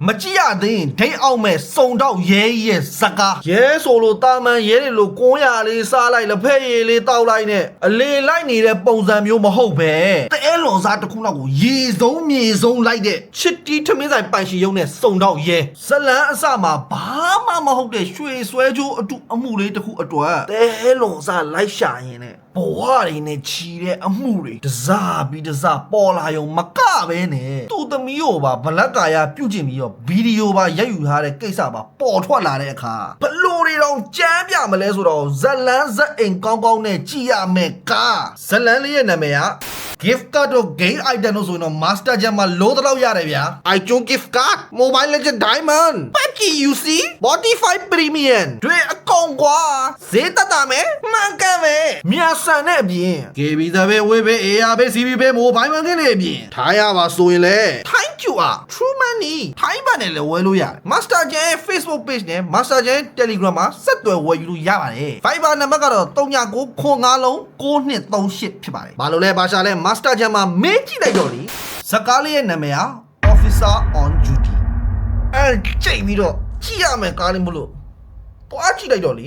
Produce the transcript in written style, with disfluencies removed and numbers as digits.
မကြည့်ရသေးရင်ဒိတ်အောင်မဲ့စုံတော့ရဲရဲ့ဇကာရဲဆိုလို့တာမန်ရဲတွေလို့ကိုးရလေးစားလိုက်လက်ဖက်ရည်လေးတောက်လိုက်နဲ့အလေလိုက်နေတဲ့ပုံစံမျိုးမဟုတ်ပဲတဲလွန်စားတစ်ခုလောက်ကိုရေဆုံးမြေဆုံးလိုက်တဲ့ချစ်တီးထမင်းဆိုင်ပိုင်ရှင်ရုံနဲ့စုံတော့ရဲဇလန်းအစမှာဘာမှမဟုတ်တဲ့ရွှေဆွဲကြိုးအမှုလေးတစ်ခုအတွက်တဲလွန်စားလိုက်ရှာရင်နဲ့ဘဝတွေနဲ့ချီတဲ့အမှုတွေတစားပြီးတစားပေါ်လာရုံမကပဲနဲ့သူ့သမီးကိုပါဗလက်ကာယာပြုတ်ကျင်ပြီးတော့ဗီဒီယိုပါရိုက်ယူထားတဲ့ကိစ္စပါပေါ်ထွက်လာတဲ့အခါဘလို့တွေတော့ကြမ်းပြမလဲဆိုတော့ဇလန်းဇက်အိမ်ကောင်းကောင်းနဲ့ကြည်ရမယ်ကားဇလန်းလေးရဲ့နာမည်က gift card တို့ game item တို့ဆိုရင်တော့ master jam မှာလို့တော့ရတယ်ဗျာ iTunes gift card mobile legend diamond PUBG UC Spotify premium တွေအကုန်ကွာဈေးတက်တာမယ်မှန်ကန်ပဲမြန်ဆန်တဲ့အပြင် KB သပဲဝေးပဲ AR ပဲ CB ပဲ mobile banking တွေအပြင်ထားရပါဆိုရင်လေ Thank you True Money ထိုင်းဘတ်နဲ့လည်းဝယ်လို့ရတယ် Master Jam ရဲ့ Facebook page နဲ့ Master Jam Telegram မှာဆက်သွယ်ဝယ်ယူလို့ရပါတယ် Viber နံပါတ်ကတော့3995လုံး9238ဖြစ်ပါတယ်ဘာလို့လဲဘာရှာလဲ Master Jam မှာမေးကြည့်လိုက်တော့လေဇကားလေးရဲ့နာမည်က Officer on Duty အဲ့ချိန်ပြီးတော့ကြည့်ရမယ်ကားလေးမလို့တွားကြည့်လိုက်တော့လေ